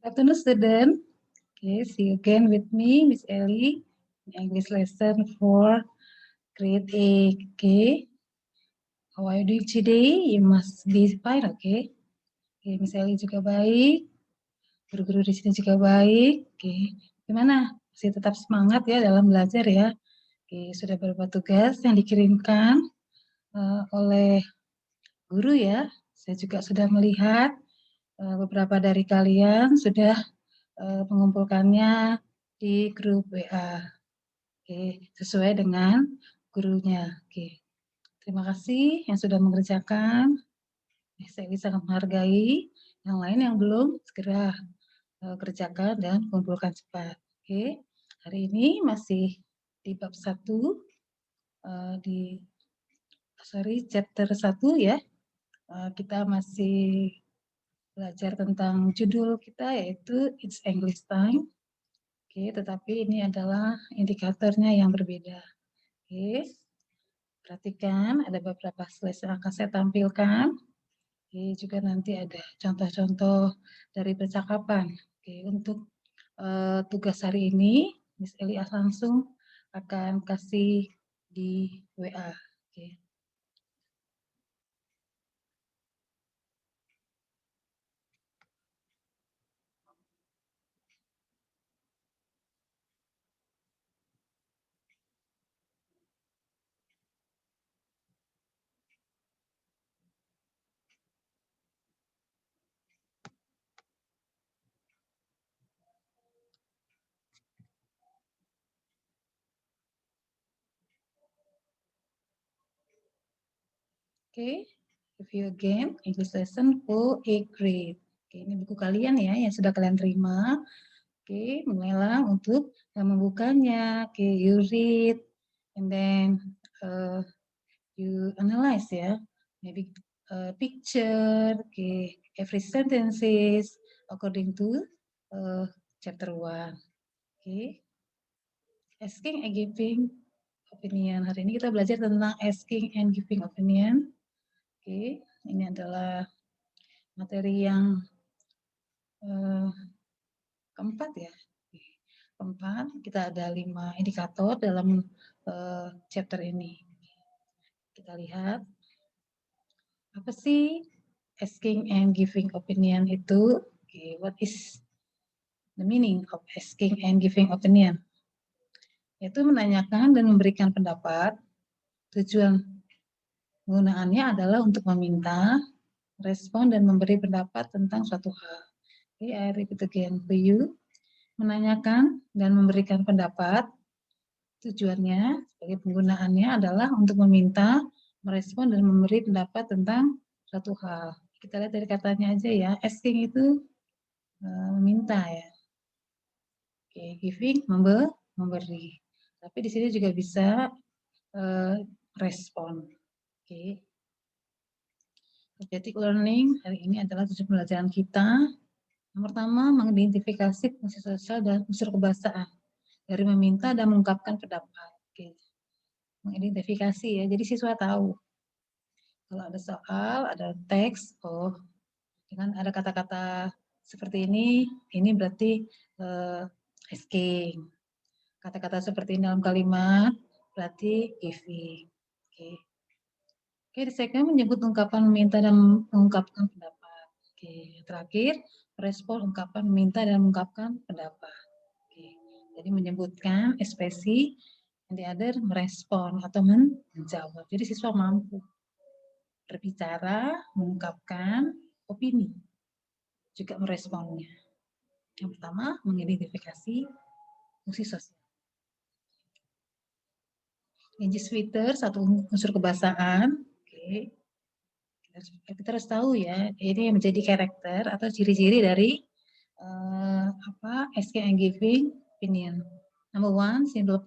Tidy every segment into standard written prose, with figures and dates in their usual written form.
Afternoon, student. Okay, see you again with me, Miss Ellie, English lesson for grade A. Okay, how are you doing today? You must be fine, okay? Okay, Miss Ellie juga baik, guru-guru di sini juga baik. Oke, gimana? Masih tetap semangat ya dalam belajar ya? Oke, sudah beberapa tugas yang dikirimkan oleh guru ya. Saya juga sudah melihat beberapa dari kalian sudah mengumpulkannya di grup WA. Oke, sesuai dengan gurunya. Oke, terima kasih yang sudah mengerjakan. Saya sangat menghargai. Yang lain yang belum, segera kerjakan dan kumpulkan cepat. Oke, hari ini masih di bab 1, di chapter 1 ya. Kita masih belajar tentang judul kita yaitu It's English Time. Oke, tetapi ini adalah indikatornya yang berbeda. Oke, perhatikan ada beberapa slide yang akan saya tampilkan. Oke, juga nanti ada contoh-contoh dari percakapan. Oke, untuk tugas hari ini, Miss Eli langsung akan kasih di WA. Oke. Oke, review again, English lesson for 8th grade. Oke, ini buku kalian ya, yang sudah kalian terima. Oke, mulailah untuk membukanya. Oke, you read, and then you analyze ya. Maybe picture, okay, every sentences according to chapter 1. Okay. Asking and giving opinion. Hari ini kita belajar tentang asking and giving opinion. Oke, ini adalah materi yang keempat ya. Keempat, kita ada 5 indikator dalam chapter ini. Kita lihat apa sih asking and giving opinion itu? Okay, what is the meaning of asking and giving opinion? Yaitu menanyakan dan memberikan pendapat. Tujuan penggunaannya adalah untuk meminta, respon, dan memberi pendapat tentang suatu hal. Okay, I repeat again for you. Menanyakan dan memberikan pendapat. Tujuannya sebagai penggunaannya adalah untuk meminta, merespon, dan memberi pendapat tentang suatu hal. Kita lihat dari katanya aja ya. Asking itu meminta ya. Oke, giving memberi. Tapi di sini juga bisa respon. Oke. Objective learning hari ini adalah tujuan pembelajaran kita. Yang pertama, mengidentifikasi fungsi sosial dan unsur kebahasaan dari meminta dan mengungkapkan pendapat. Oke. Mengidentifikasi ya, jadi siswa tahu. Kalau ada soal, ada teks, oh, dengan ada kata-kata seperti ini berarti asking. Kata-kata seperti ini dalam kalimat berarti giving. Oke. Oke, segmen menyebut ungkapan meminta dan mengungkapkan pendapat. Oke, terakhir respon ungkapan meminta dan mengungkapkan pendapat. Oke, jadi menyebutkan ekspresi, yang the other merespon atau menjawab. Jadi siswa mampu berbicara, mengungkapkan opini, juga meresponnya. Yang pertama, mengidentifikasi fungsi sosial. Engage Twitter, satu unsur kebahasaan. Oke. Kita harus tahu ya, ini menjadi karakter atau ciri-ciri dari asking and giving opinion. Number 1, simple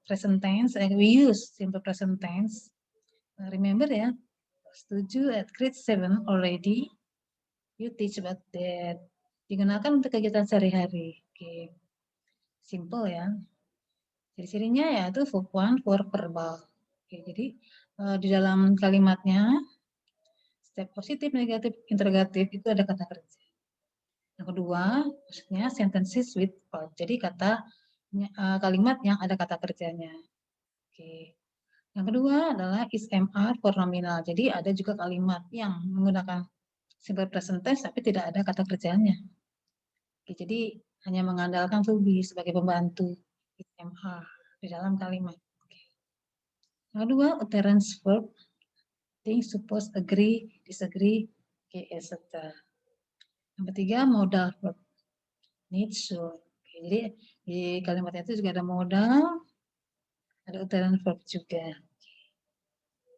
present tense. We use simple present tense. Remember ya, setuju at grade 7 already. You teach about that. Digunakan untuk kegiatan sehari-hari. Oke, simple ya. Jadi cirinya ya itu verb 1, verb verbal. Oke, jadi di dalam kalimatnya setiap positif, negatif, interrogatif itu ada kata kerja. Yang kedua, maksudnya sentences with verb. Jadi kalimat yang ada kata kerjanya. Oke. Yang kedua adalah is MR for nominal. Jadi ada juga kalimat yang menggunakan simple present tense tapi tidak ada kata kerjanya. Oke, jadi hanya mengandalkan to be sebagai pembantu is MR di dalam kalimat. Oke. Yang kedua, utterance verb. Think, suppose, agree, disagree, etc. Yang ketiga, modal verb. Need, should. Oke, jadi di kalimatnya itu juga ada modal, ada utterance verb juga.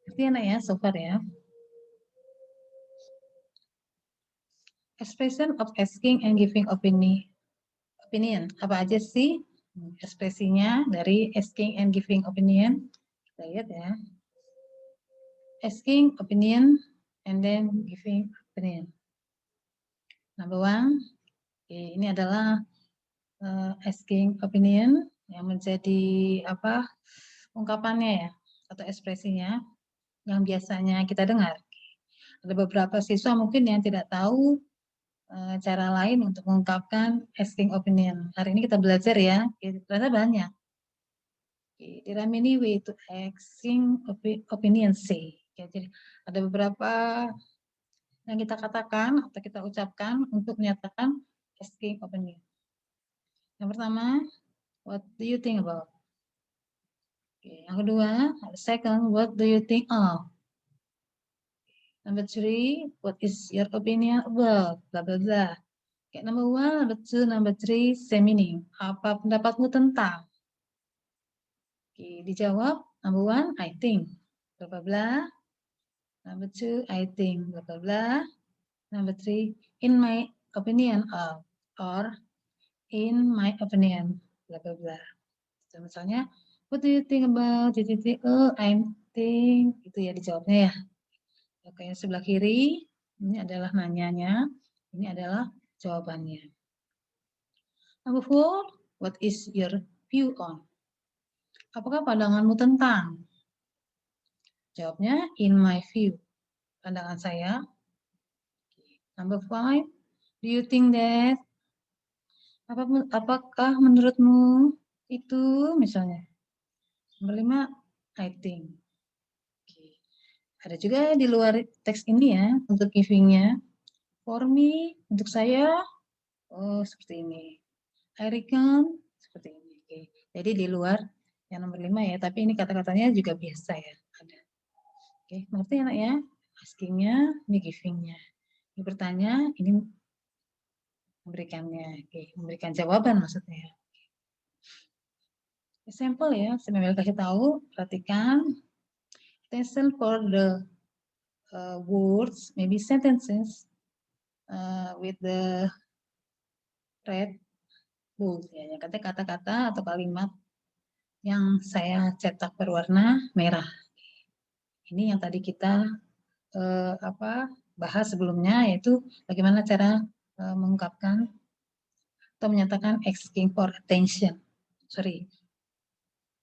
Ngerti enak ya, so far ya. Expression of asking and giving opinion. Apa aja sih ekspresinya dari asking and giving opinion? Kita lihat ya. Asking opinion and then giving opinion. Number one, ini adalah asking opinion yang menjadi ungkapannya ya atau ekspresinya yang biasanya kita dengar. Ada beberapa siswa mungkin yang tidak tahu cara lain untuk mengungkapkan asking opinion. Hari ini kita belajar ya, ternyata banyak. There are many way to asking opinion say. Jadi ada beberapa yang kita katakan atau kita ucapkan untuk menyatakan asking opinion. Yang pertama, what do you think about? Yang kedua, second, what do you think of? Number three, what is your opinion about? Blah blah blah. Number one, number two, number three, same meaning. Apa pendapatmu tentang? Dijawab, number one, I think. Blah blah blah. Number two, I think. Blah blah blah. Number three, in my opinion of, or in my opinion. Blah blah blah. So, misalnya, what do you think about? Oh, I think. Itu ya dijawabnya ya. Oke, yang sebelah kiri ini adalah nanyanya, ini adalah jawabannya. Number four, what is your view on? Apakah pandanganmu tentang? Jawabnya, in my view. Pandangan saya. Number five, do you think that? Apakah menurutmu itu misalnya? Nomor lima, I think. Ada juga di luar teks ini ya, untuk giving-nya. For me, untuk saya, oh seperti ini. I reckon, seperti ini. Oke. Jadi di luar yang nomor 5 ya, tapi ini kata-katanya juga biasa ya. Ada. Oke, ngerti anak ya? Asking-nya, ini giving-nya. Ini bertanya, ini memberikannya. Oke, memberikan jawaban maksudnya. Sampel ya, saya mau kasih tahu, perhatikan. Attention for the words, maybe sentences with the red bold ya, kata-kata atau kalimat yang saya cetak berwarna merah. Ini yang tadi kita bahas sebelumnya, yaitu bagaimana cara mengungkapkan atau menyatakan asking for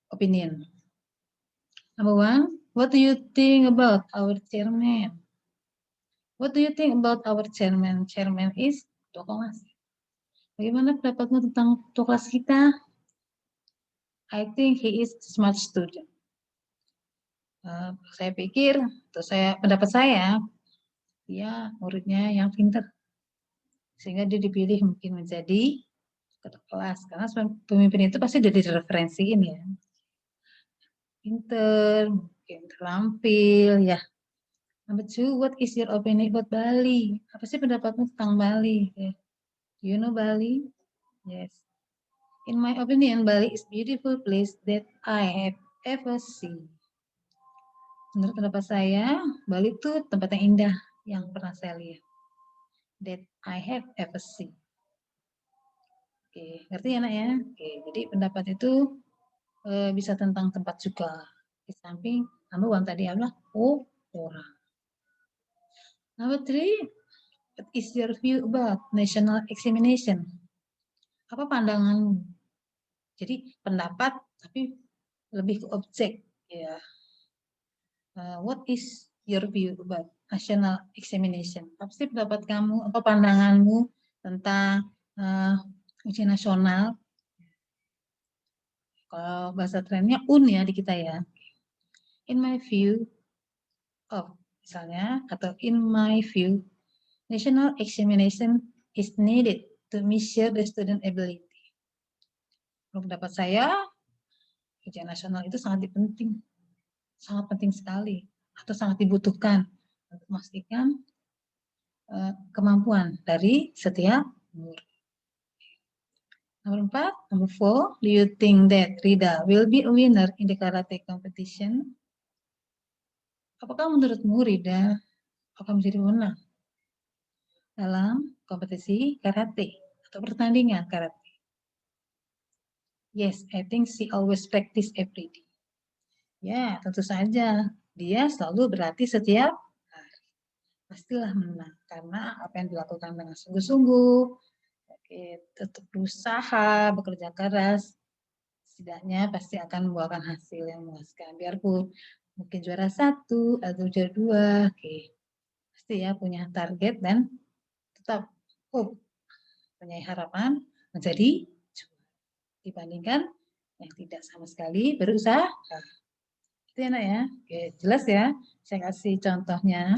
opinion. Number one, what do you think about our chairman? What do you think about our chairman? Chairman is ketua kelas. Bagaimana pendapatmu tentang ketua kelas kita? I think he is smart student. Saya pikir, pendapat saya, dia muridnya yang pintar. Sehingga dia dipilih mungkin menjadi ketua kelas. Karena pemimpin itu pasti udah direferensiin ya. Pintar, mungkin terampil, ya. Number two, what is your opinion about Bali? Apa sih pendapatmu tentang Bali? Do you know Bali? Yes. In my opinion, Bali is beautiful place that I have ever seen. Menurut pendapat saya, Bali itu tempat yang indah yang pernah saya lihat. That I have ever seen. Oke, ngerti ya nak ya? Oke, jadi pendapat itu bisa tentang tempat juga. Di samping number one tadi adalah orang. Number three, what is your view about national examination? Apa pandanganmu? Jadi pendapat tapi lebih ke objek ya. What is your view about national examination? Apa sih pendapat kamu? Apa pandanganmu tentang ujian nasional. Kalau bahasa trennya ya di kita ya. In my view, misalnya, atau in my view, national examination is needed to measure the student ability. Menurut pendapat saya, ujian nasional itu sangat penting sekali, atau sangat dibutuhkan untuk memastikan kemampuan dari setiap murid. Number 4, number 4, do you think that Rida will be a winner in the karate competition? Apakah menurutmu Rida akan menjadi pemenang dalam kompetisi karate atau pertandingan karate? Yes, I think she always practice every day. Ya, tentu saja. Dia selalu berlatih setiap hari. Pastilah menang, karena apa yang dilakukan dengan sungguh-sungguh, tetap berusaha, bekerja keras, setidaknya pasti akan membuahkan hasil yang memuaskan. Biarpun mungkin juara 1 atau juara 2, pasti ya punya target dan tetap punya harapan menjadi juara dibandingkan yang tidak sama sekali berusaha. Itu ya, Nak ya. Oke, jelas ya. Saya kasih contohnya.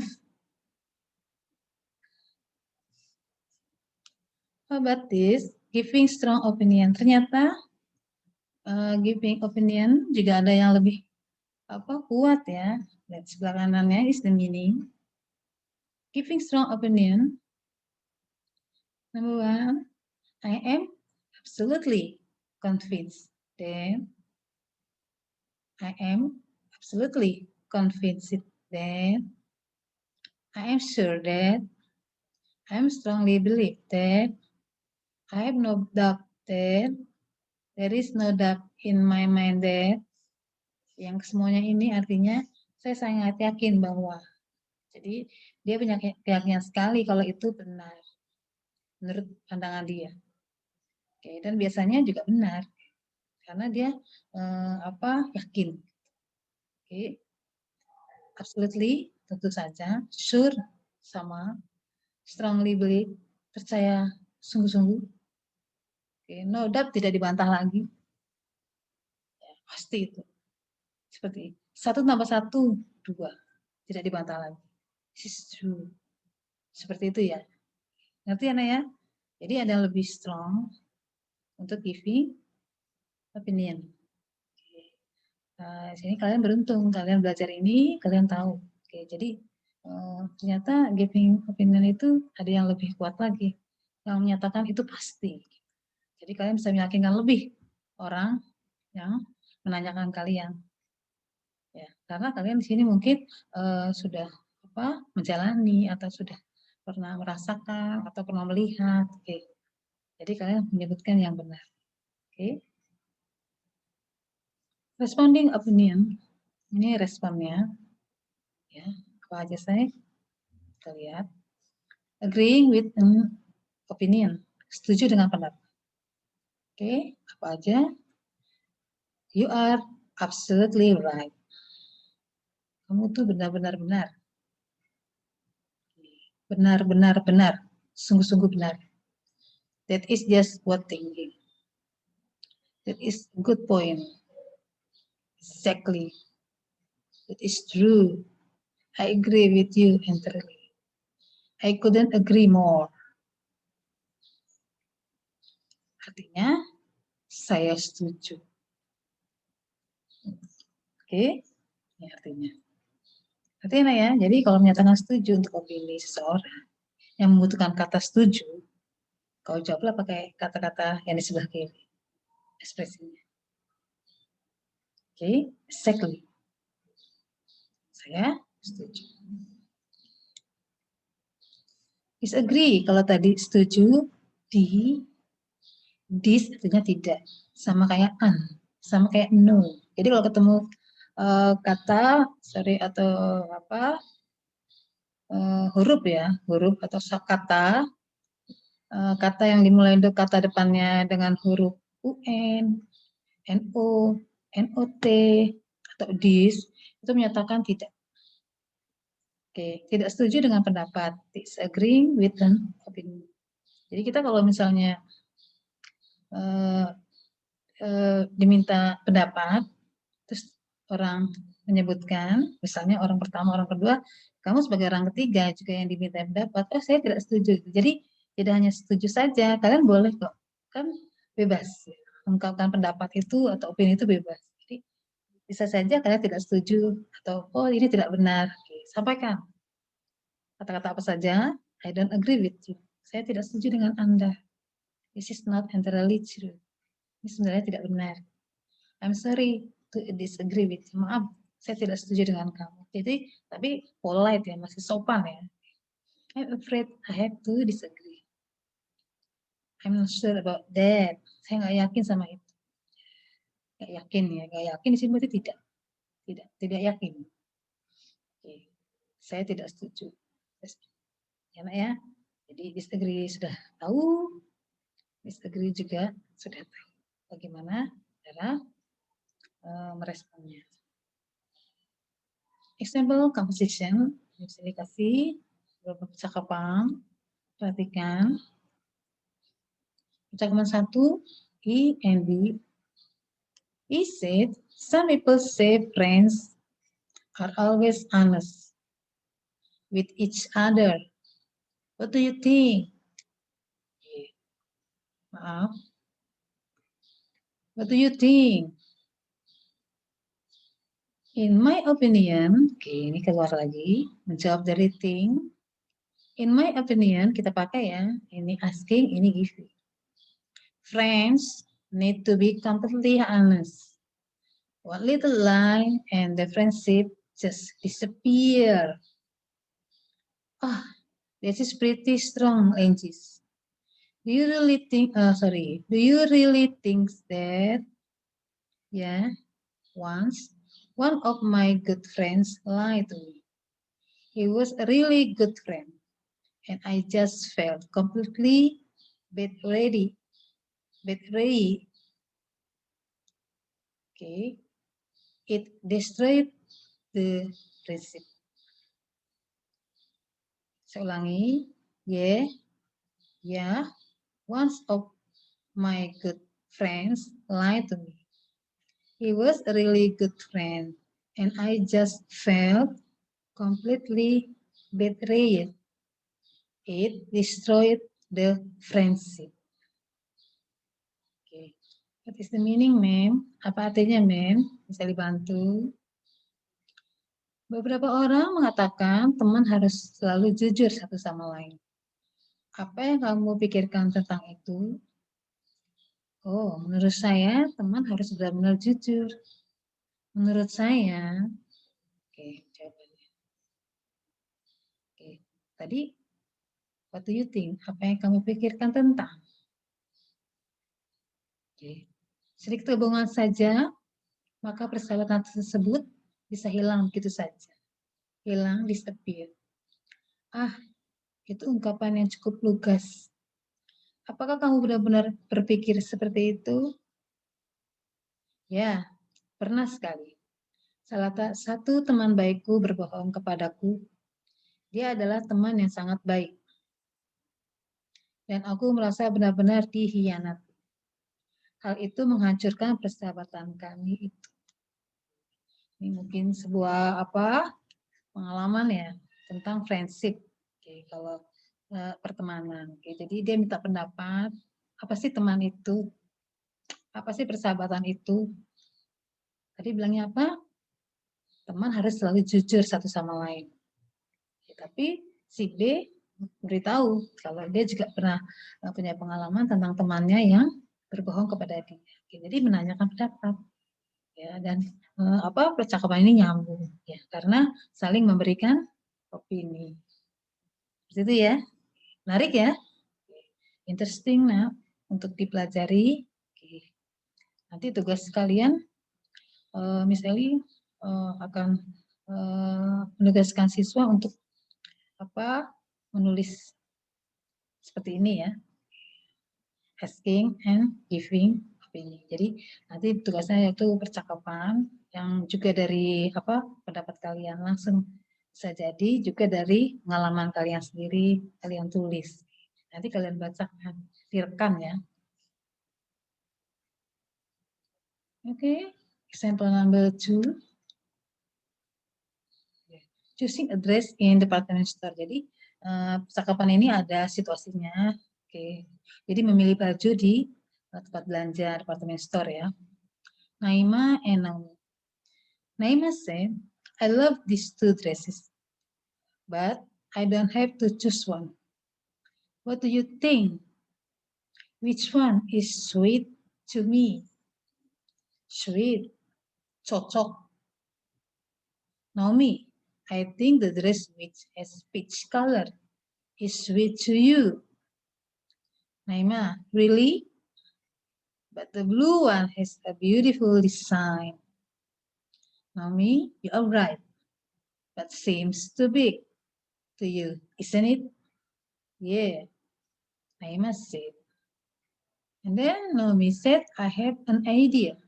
How about this? Giving strong opinion. Ternyata giving opinion juga ada yang lebih kuat ya. Lihat sebelah kanannya is the meaning. Giving strong opinion. Number 1, I am absolutely convinced that I am sure that I am strongly believe that I have no doubt that there is no doubt in my mind that, yang semuanya ini artinya saya sangat yakin bahwa, jadi dia punya keyakinan sekali kalau itu benar menurut pandangan dia. Oke, dan biasanya juga benar karena dia yakin. Oke, absolutely tentu saja, sure sama, strongly believe percaya sungguh-sungguh. Oke, no doubt tidak dibantah lagi. Ya, pasti itu. Seperti 1 tambah 1, 2. Tidak dibantah lagi. This is true. Seperti itu ya. Ngerti ya, Nak ya? Jadi ada yang lebih strong untuk giving opinion. Sini kalian beruntung, kalian belajar ini, kalian tahu. Oke, jadi ternyata giving opinion itu ada yang lebih kuat lagi, yang menyatakan itu pasti. Jadi kalian bisa meyakinkan lebih orang yang menanyakan kalian. Ya, karena kalian di sini mungkin sudah menjalani atau sudah pernah merasakan atau pernah melihat. Oke. Jadi kalian menyebutkan yang benar. Oke. Responding opinion. Ini responnya. Ya, apa aja saya? Kita lihat. Agreeing with an opinion. Setuju dengan pendapat. Oke, apa aja? You are absolutely right. Kamu tuh benar-benar benar. Benar-benar benar. Sungguh-sungguh benar. That is just what thinking. That is a good point. Exactly. That is true. I agree with you entirely. I couldn't agree more. Artinya, saya setuju. Oke, ini artinya. Artinya ya, jadi kalau menyatakan setuju untuk opini seseorang yang membutuhkan kata setuju, kau jawablah pakai kata-kata yang di sebelah kiri, ekspresinya. Oke, exactly. Saya setuju. Disagree, kalau tadi setuju, dis artinya tidak, sama kayak sama kayak no. Jadi kalau ketemu kata, atau huruf ya, huruf atau kata yang dimulai untuk kata depannya dengan huruf UN, NO, NOT, atau dis, itu menyatakan tidak. Oke, tidak setuju dengan pendapat, disagreeing with an opinion. Jadi kita kalau misalnya diminta pendapat, terus orang menyebutkan, misalnya orang pertama, orang kedua, kamu sebagai orang ketiga juga yang diminta pendapat, oh saya tidak setuju. Jadi tidak hanya setuju saja, kalian boleh kok, kan bebas mengungkapkan pendapat itu atau opini itu bebas. Jadi bisa saja kalian tidak setuju atau oh ini tidak benar. Oke, sampaikan kata-kata apa saja. I don't agree with you. Saya tidak setuju dengan Anda. This is not entirely true. Ini sebenarnya tidak benar. I'm sorry to disagree with you. Maaf, saya tidak setuju dengan kamu. Jadi, tapi polite ya, masih sopan ya. I'm afraid I have to disagree. I'm not sure about that. Saya nggak yakin sama itu. Nggak yakin ya, nggak yakin di sini berarti tidak yakin. Oke. Saya tidak setuju. Ya, Nak ya. Jadi disagree sudah tahu, disagree juga sudah tahu. Bagaimana cara meresponnya. Example composition, bisa dikasih beberapa percakapan, perhatikan. Percakapan 1, E and B. E said, some people say friends are always honest with each other. What do you think? Maaf. What do you think? In my opinion, oke, ini keluar lagi, menjawab dari think. In my opinion, kita pakai ya, ini asking, ini giving. Friends need to be completely honest. One little lie and the friendship just disappear. Oh, this is pretty strong, Angie. Do you really think, do you really think that? Yeah, once one of my good friends lied to me. He was a really good friend, and I just felt completely betrayed. Okay, it destroyed the friendship. Saya ulangi, yeah, once of my good friends lied to me. He was a really good friend, and I just felt completely betrayed. It destroyed the friendship. Okay. What is the meaning, ma'am? Apa artinya, ma'am? Bisa dibantu? Beberapa orang mengatakan teman harus selalu jujur satu sama lain. Apa yang kamu pikirkan tentang itu? Oh, menurut saya teman harus benar-benar jujur. Menurut saya, oke, jawabannya. Oke, tadi what do you think? Apa yang kamu pikirkan tentang? Oke, sedikit kebohongan saja, maka persahabatan tersebut bisa hilang begitu saja. Hilang, disappear. Ah, itu ungkapan yang cukup lugas. Apakah kamu benar-benar berpikir seperti itu? Ya, pernah sekali. Salah satu teman baikku berbohong kepadaku. Dia adalah teman yang sangat baik. Dan aku merasa benar-benar dikhianati. Hal itu menghancurkan persahabatan kami itu. Ini mungkin sebuah pengalaman ya tentang friendship. Oke, kalau pertemanan. Oke, jadi dia minta pendapat, apa sih teman itu? Apa sih persahabatan itu? Tadi bilangnya apa? Teman harus selalu jujur satu sama lain. Oke, tapi si B beritahu kalau dia juga pernah punya pengalaman tentang temannya yang berbohong kepada dia. Oke, jadi menanyakan pendapat. Ya, dan percakapan ini nyambung ya karena saling memberikan opini. Seperti itu ya. Menarik ya? Interesting nah untuk dipelajari. Oke. Nanti tugas kalian Miss Eli akan menugaskan siswa untuk menulis seperti ini ya. Asking and giving opinion. Jadi nanti tugasnya yaitu percakapan yang juga dari pendapat kalian langsung bisa jadi juga dari pengalaman kalian sendiri kalian tulis. Nanti kalian bacakan, direkam ya. Oke, example number 2. Choosing a dress in department store. Jadi percakapan ini ada situasinya. Oke, jadi memilih baju di tempat belanja department store ya. Naima and Naomi. Naima said, I love these 2 dresses, but I don't have to choose one. What do you think? Which one is sweet to me? Sweet, cocok. Naomi, I think the dress which has peach color is sweet to you. Naima, really? But the blue one has a beautiful design. Naomi, you are right, but seems too big to you, isn't it? Yeah, Naima said. And then Naomi said, I have an idea.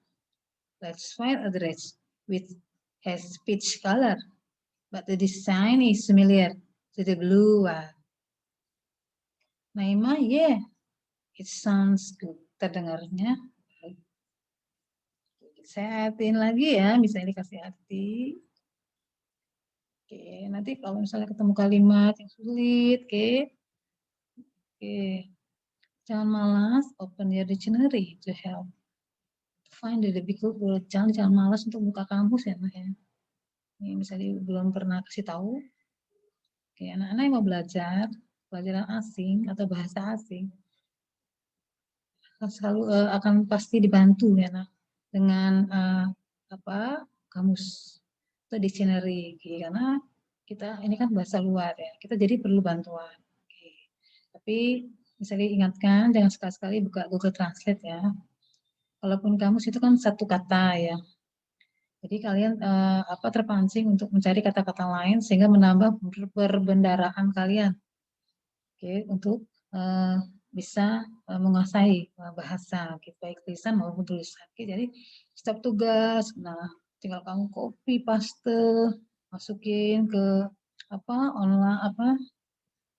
Let's find a dress which has peach color, but the design is similar to the blue one. Naima, yeah, it sounds good. Terdengarnya. Saya artiin lagi ya, bisa dikasih arti. Oke, nanti kalau misalnya ketemu kalimat yang sulit, oke, jangan malas, open your dictionary to help find the difficult word. Jangan malas untuk buka kamus ya, Nak ya. Ini misalnya belum pernah kasih tahu. Oke, anak-anak yang mau belajar pelajaran asing atau bahasa asing akan pasti dibantu ya, Nak, dengan kamus atau dictionary, karena kita ini kan bahasa luar ya, kita jadi perlu bantuan. Oke. Tapi misalnya ingatkan jangan sekali-sekali buka Google Translate ya. Kalaupun kamus itu kan satu kata ya. Jadi kalian terpancing untuk mencari kata-kata lain sehingga menambah perbendaraan kalian. Oke, untuk bisa menguasai bahasa baik tulisan maupun tulisan. Oke, jadi setiap tugas, nah tinggal kamu copy paste, masukin ke online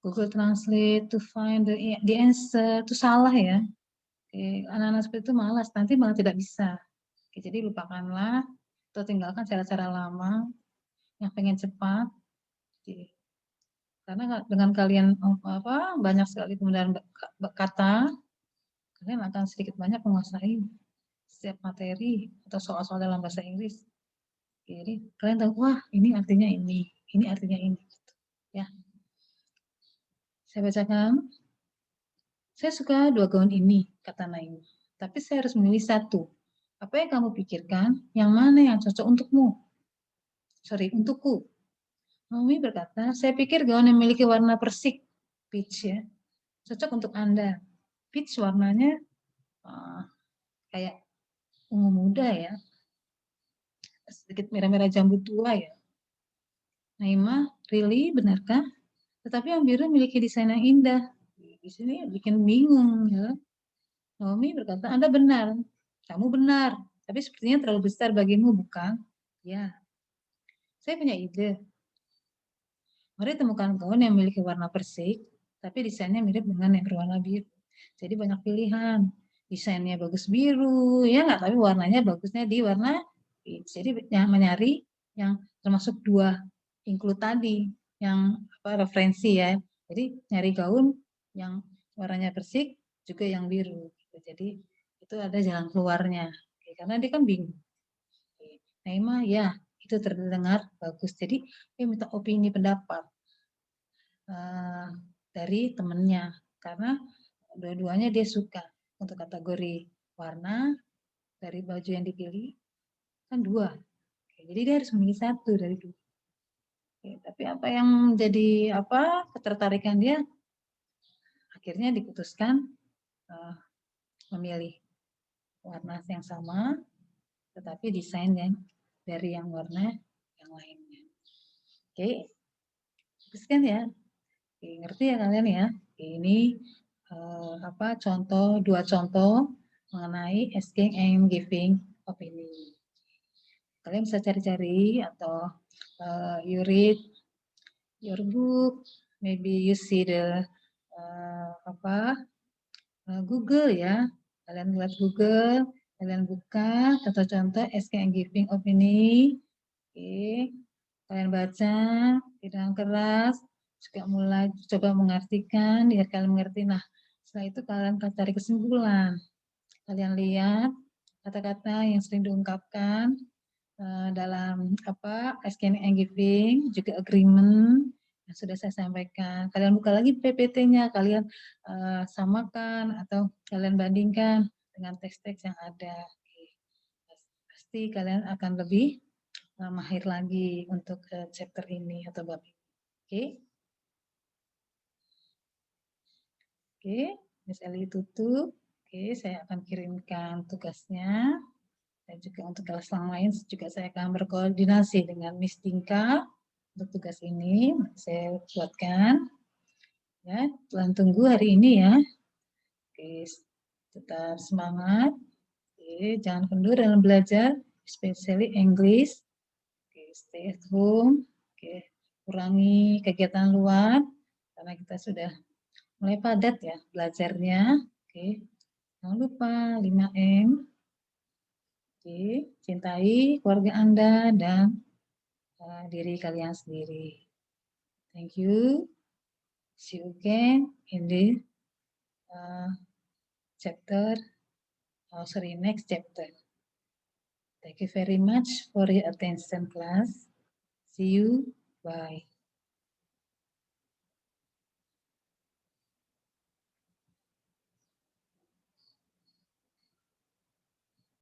Google Translate to find the answer. Itu salah ya. Oke, anak-anak seperti itu malas, nanti malah tidak bisa. Oke, jadi lupakanlah atau tinggalkan cara-cara lama yang pengen cepat. Oke. Karena dengan kalian banyak sekali penggunaan kata, kalian akan sedikit banyak menguasai setiap materi atau soal-soal dalam bahasa Inggris. Jadi kalian tahu, wah ini artinya ini artinya ini. Ya, saya bacakan. Saya suka 2 gaun ini, kata Naim. Tapi saya harus memilih satu. Apa yang kamu pikirkan? Yang mana yang cocok untukmu? Untukku. Naomi berkata, saya pikir gaun yang memiliki warna persik, peach ya, cocok untuk Anda. Peach warnanya kayak ungu muda ya, sedikit merah-merah jambu tua ya. Naima, really, benarkah? Tetapi yang biru memiliki desain yang indah. Di sini bikin bingung ya. Naomi berkata, Anda benar, kamu benar, tapi sepertinya terlalu besar bagimu, bukan? Ya, saya punya ide. Mari temukan gaun yang memiliki warna persik, tapi desainnya mirip dengan yang berwarna biru. Jadi banyak pilihan. Desainnya bagus biru, ya nggak, tapi warnanya bagusnya di warna peach. Jadi mencari yang termasuk 2 include tadi, yang referensi ya. Jadi nyari gaun yang warnanya persik, juga yang biru. Jadi itu ada jalan keluarnya. Karena dia kan bingung. Naima, ya itu terdengar bagus. Jadi dia minta opini pendapat dari temennya, karena dua-duanya dia suka. Untuk kategori warna dari baju yang dipilih kan 2. Jadi dia harus memilih 1 dari 2. Tapi apa yang jadi ketertarikan dia, akhirnya diputuskan memilih warna yang sama, tetapi desain dari yang warna yang lainnya. Oke, teruskan ya. Oke, ngerti ya kalian ya? Ini 2 contoh mengenai asking and giving opinion. Kalian bisa cari-cari atau you read your book, maybe you see the Google ya. Kalian lihat Google, kalian buka contoh-contoh asking and giving opini. Oke. Kalian baca dengan keras, juga mulai coba mengartikan, biar kalian mengerti. Nah, setelah itu kalian cari kesimpulan. Kalian lihat kata-kata yang sering diungkapkan dalam asking and giving, juga agreement yang sudah saya sampaikan. Kalian buka lagi PPT-nya, kalian samakan atau kalian bandingkan dengan teks-teks yang ada. Pasti kalian akan lebih mahir lagi untuk chapter ini atau bab ini. Oke. Oke, Miss Eli tutup. Oke, saya akan kirimkan tugasnya. Dan juga untuk kelas yang lain juga saya akan berkoordinasi dengan Miss Tingka untuk tugas ini. Saya buatkan. Ya, Tuhan tunggu hari ini ya. Oke, tetap semangat. Oke, jangan kendur dalam belajar, especially English. Oke, stay at home. Oke, kurangi kegiatan luar karena kita sudah mulai padat ya belajarnya. Oke, jangan lupa 5M. Oke, cintai keluarga Anda dan diri kalian sendiri. Thank you. See you again in the next chapter. Thank you very much for your attention, class. See you. Bye.